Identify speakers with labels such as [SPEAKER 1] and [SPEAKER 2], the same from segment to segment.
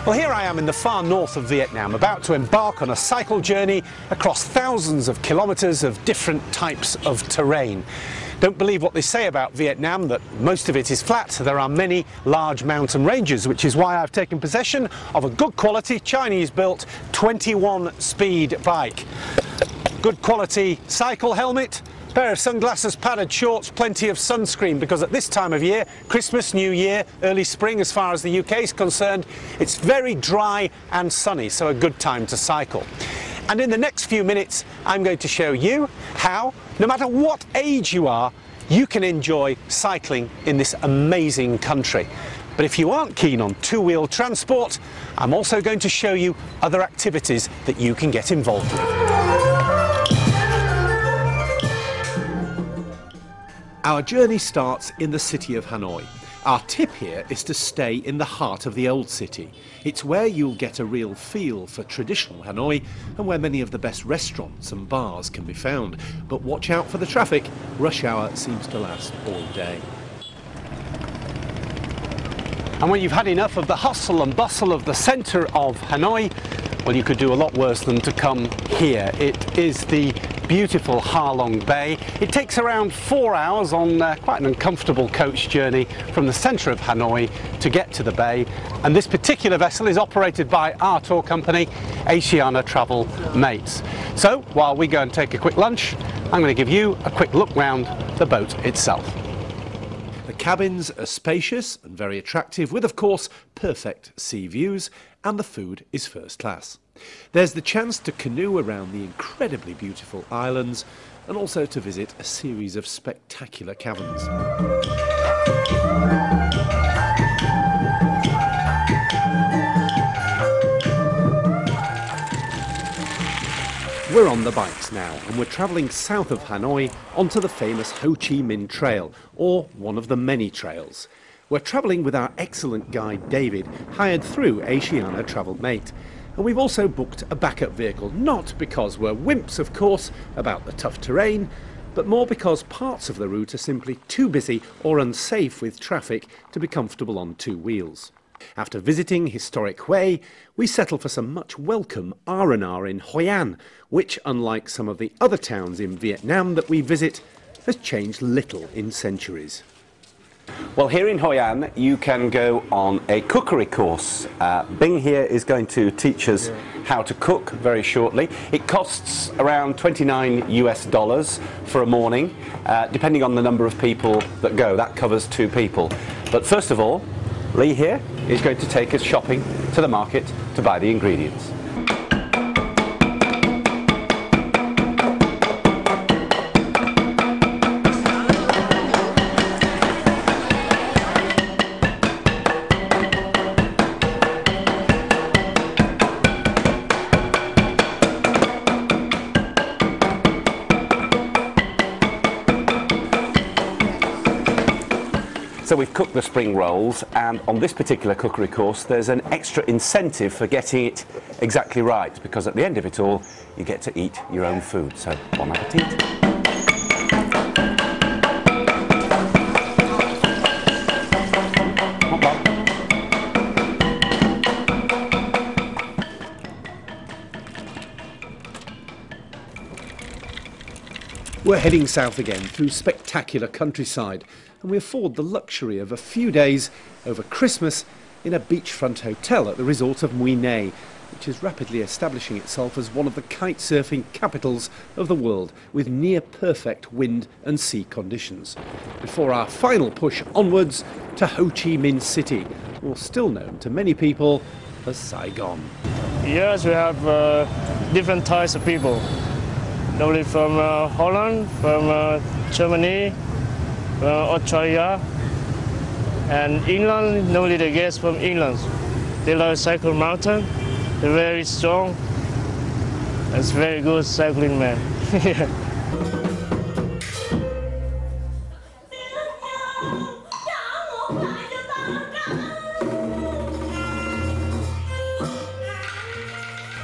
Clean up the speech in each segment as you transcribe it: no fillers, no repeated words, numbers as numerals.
[SPEAKER 1] Well, here I am in the far north of Vietnam, about to embark on a cycle journey across thousands of kilometres of different types of terrain. Don't believe what they say about Vietnam, that most of it is flat. There are many large mountain ranges, which is why I've taken possession of a good quality Chinese-built 21-speed bike. Good quality cycle helmet, pair of sunglasses, padded shorts, plenty of sunscreen, because at this time of year, Christmas, New Year, early spring as far as the UK is concerned, it's very dry and sunny, so a good time to cycle. And in the next few minutes, I'm going to show you how, no matter what age you are, you can enjoy cycling in this amazing country. But if you aren't keen on two-wheel transport, I'm also going to show you other activities that you can get involved with. Our journey starts in the city of Hanoi. Our tip here is to stay in the heart of the old city. It's where you'll get a real feel for traditional Hanoi and where many of the best restaurants and bars can be found. But watch out for the traffic. Rush hour seems to last all day. And when you've had enough of the hustle and bustle of the centre of Hanoi, well, you could do a lot worse than to come here. It is the beautiful Ha Long Bay. It takes around 4 hours on quite an uncomfortable coach journey from the centre of Hanoi to get to the bay. And this particular vessel is operated by our tour company, Asiana Travel Mates. So while we go and take a quick lunch, I'm going to give you a quick look round the boat itself. The cabins are spacious and very attractive, with of course perfect sea views, and the food is first class. There's the chance to canoe around the incredibly beautiful islands and also to visit a series of spectacular caverns. We're on the bikes now, and we're travelling south of Hanoi onto the famous Ho Chi Minh Trail, or one of the many trails. We're travelling with our excellent guide David, hired through Asiana Travel Mate. And we've also booked a backup vehicle, not because we're wimps, of course, about the tough terrain, but more because parts of the route are simply too busy or unsafe with traffic to be comfortable on two wheels. After visiting historic Hue, we settle for some much welcome R&R in Hoi An, which, unlike some of the other towns in Vietnam that we visit, has changed little in centuries. Well, here in Hoi An, you can go on a cookery course. Bing here is going to teach us how to cook very shortly. It costs around $29 US for a morning, depending on the number of people that go. That covers 2 people. But first of all, Lee here is going to take us shopping to the market to buy the ingredients. So we've cooked the spring rolls, and on this particular cookery course there's an extra incentive for getting it exactly right, because at the end of it all you get to eat your own food. So bon appetit. We're heading south again through spectacular countryside, and we afford the luxury of a few days over Christmas in a beachfront hotel at the resort of Mui Ne, which is rapidly establishing itself as one of the kite surfing capitals of the world, with near perfect wind and sea conditions. Before our final push onwards to Ho Chi Minh City, or still known to many people as Saigon.
[SPEAKER 2] Yes, we have different types of people. Normally from Holland, from Germany, Australia, And inland, normally the guests from inland, they like cycle mountain. They're very strong. It's very good cycling, man.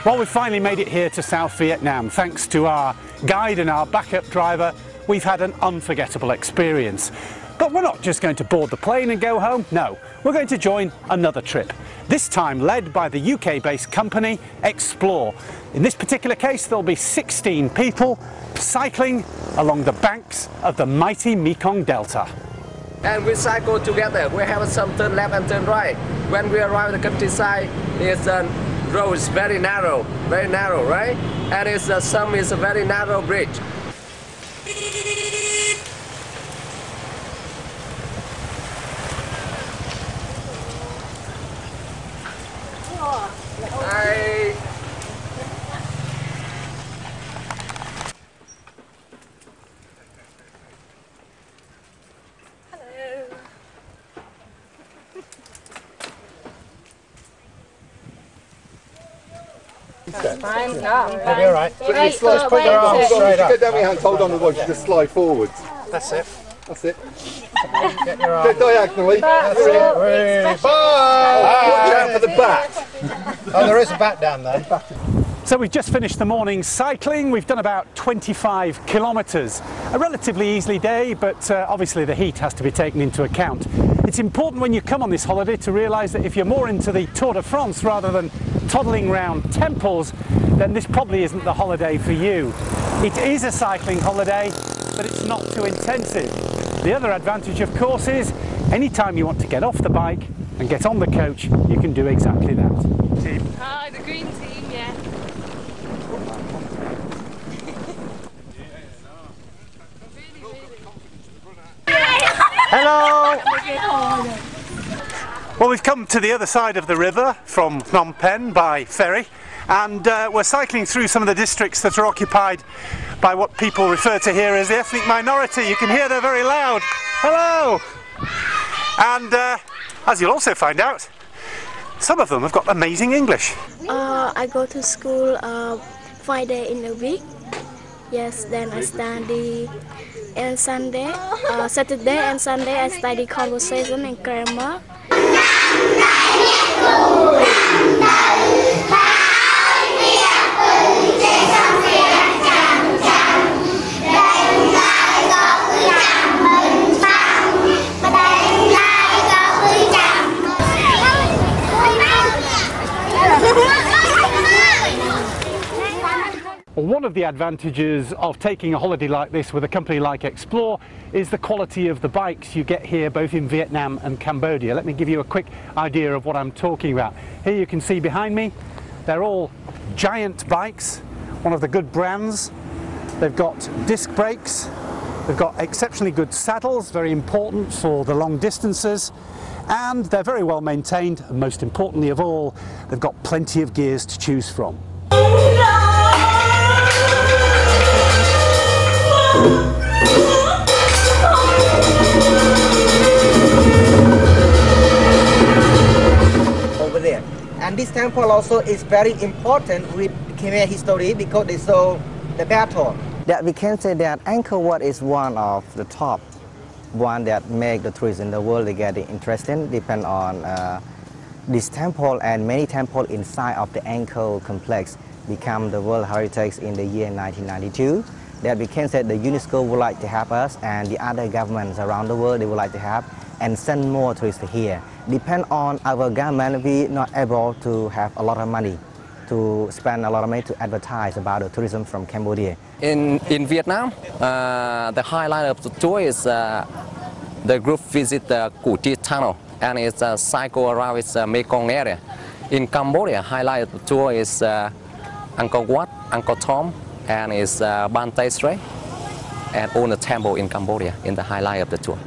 [SPEAKER 3] Well, we've finally made it here to South Vietnam. Thanks to our guide and our backup driver, we've had an unforgettable experience. But we're not just going to board the plane and go home. No, we're going to join another trip, this time led by the UK-based company Explore. In this particular case, there'll be 16 people cycling along the banks of the mighty Mekong Delta.
[SPEAKER 4] And we cycle together. We have some turn left and turn right. When we arrive at the countryside, it's road is very narrow, right? And it's some is a very narrow bridge. Hi.
[SPEAKER 5] Fine, no,
[SPEAKER 3] You'll be all right.
[SPEAKER 5] Just
[SPEAKER 3] put your arms straight up.
[SPEAKER 6] Get down your hands, hold on to the watch, you just slide forwards.
[SPEAKER 3] That's it.
[SPEAKER 6] That's it.
[SPEAKER 3] Get your
[SPEAKER 6] Get
[SPEAKER 3] arms.
[SPEAKER 6] diagonally.
[SPEAKER 3] That's it.
[SPEAKER 6] Watch out for the bat.
[SPEAKER 3] Oh, there is a bat down there. So we've just finished the morning cycling. We've done about 25 kilometres. A relatively easy day, but obviously the heat has to be taken into account. It's important when you come on this holiday to realise that if you're more into the Tour de France rather than toddling round temples, then this probably isn't the holiday for you. It is a cycling holiday, but it's not too intensive. The other advantage, of course, is anytime you want to get off the bike and get on the coach, you can do exactly that.
[SPEAKER 5] Hi, the green team, yeah.
[SPEAKER 3] Hello! Well, we've come to the other side of the river from Phnom Penh by ferry, and we're cycling through some of the districts that are occupied by what people refer to here as the ethnic minority. You can hear they're very loud. Hello! And as you'll also find out, some of them have got amazing English.
[SPEAKER 7] I go to school 5 days in a week. Yes, then I study. And Sunday, Saturday and Sunday, I study conversation and grammar.
[SPEAKER 3] Well, one of the advantages of taking a holiday like this with a company like Explore is the quality of the bikes you get here both in Vietnam and Cambodia. Let me give you a quick idea of what I'm talking about. Here you can see behind me, they're all giant bikes, one of the good brands. They've got disc brakes, they've got exceptionally good saddles, very important for the long distances, and they're very well maintained, and most importantly of all, they've got plenty of gears to choose from.
[SPEAKER 8] Over there, and this temple also is very important with Khmer history because they saw the battle. That we can say that Angkor Wat is one of the top one that make the tourists in the world they get interested. Depend on this temple and many temples inside of the Angkor complex become the World Heritage in the year 1992. That we can say the UNESCO would like to have us, and the other governments around the world they would like to have and send more tourists here. Depend on our government, we not able to have a lot of money to spend a lot of money to advertise about the tourism from Cambodia.
[SPEAKER 4] In Vietnam, the highlight of the tour is the group visit the Củ Chi Tunnel, and it's a cycle around its Mekong area. In Cambodia, highlight of the tour is Angkor Wat, Angkor Thom, and it's Ban Tay Strait, and all the temple in Cambodia in the highlight of the tour.